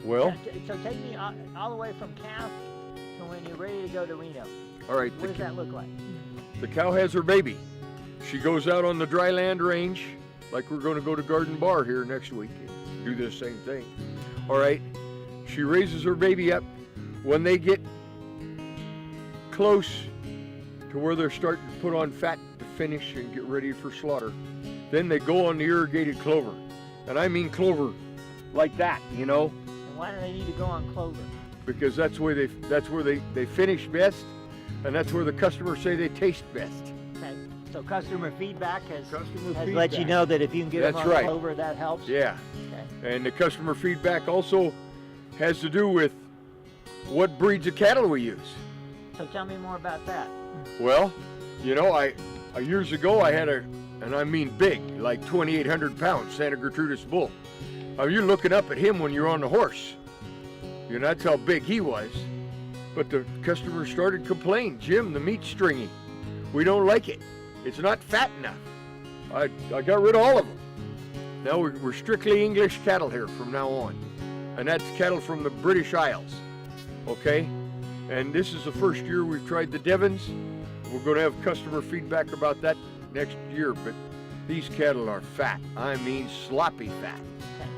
Well, So take me all the way from calf to when you're ready to go to Reno. all right. What does that look like? The cow has her baby. She goes out on the dry land range, like we're going to go to Garden Bar here next week and do this same thing. All right. She raises her baby up. When they get close to where they're starting to put on fat to finish and get ready for slaughter, then they go on the irrigated clover. And I mean clover like that, you know. And why do they need to go on clover? Because that's where they finish best, and that's where the customers say they taste best. Okay. So customer feedback has Customer let you know that if you can get them That's on right. clover, that helps. Yeah. Okay. And the customer feedback also has to do with what breeds of cattle we use. So tell me more about that. Well, you know, years ago I had and I mean big, like 2,800 pounds Santa Gertrudis bull. You're looking up at him when you're on the horse. You know, that's how big he was. But the customers started complaining, Jim, the meat's stringy. We don't like it. It's not fat enough. I got rid of all of them. Now we're strictly English cattle here from now on. And that's cattle from the British Isles, okay? And this is the first year we've tried the Devons. We're going to have customer feedback about that next year, but these cattle are fat. I mean sloppy fat. Okay.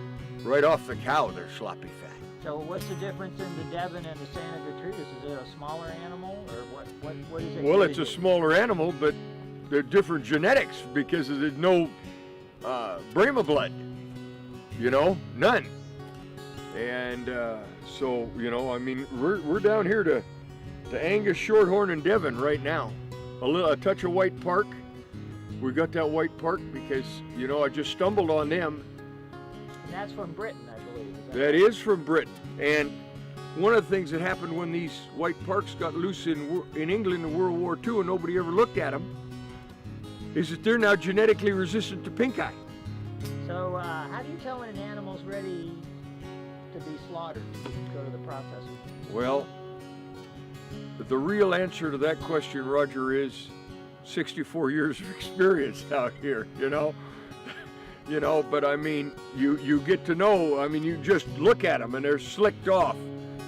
Right off the cow, they're sloppy fat. So what's the difference in the Devon and the Santa Gertrudis? Is it a smaller animal, or what is it? Well, it's a smaller animal, but they're different genetics because there's no Brahma blood, you know, none. And so, you know, I mean, we're down here to Angus, Shorthorn, and Devon right now. A touch of White Park. We got that White Park because, you know, I just stumbled on them. And that's from Britain, I believe. That is from Britain. And one of the things that happened when these White Parks got loose in England in World War II and nobody ever looked at them is that they're now genetically resistant to pink eye. So how do you tell when an animal's ready to be slaughtered, to go to the processor? Well, the real answer to that question, Roger, is 64 years of experience out here, you know? You know, but I mean, you get to know, I mean, you just look at them and they're slicked off,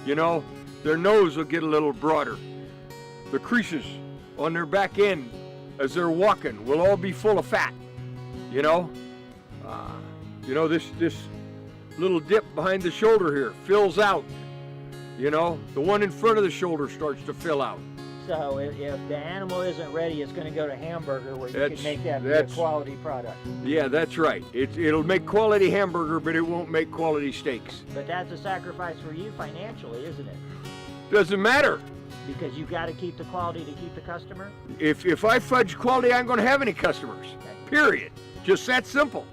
you know? Their nose will get a little broader. The creases on their back end as they're walking will all be full of fat, you know? You know, this little dip behind the shoulder here fills out, you know? The one in front of the shoulder starts to fill out. So if the animal isn't ready, it's going to go to hamburger where you can make that be a quality product. Yeah, that's right. It'll make quality hamburger, but it won't make quality steaks. But that's a sacrifice for you financially, isn't it? Doesn't matter. Because you got to keep the quality to keep the customer? If I fudge quality, I ain't going to have any customers. Okay. Period. Just that simple.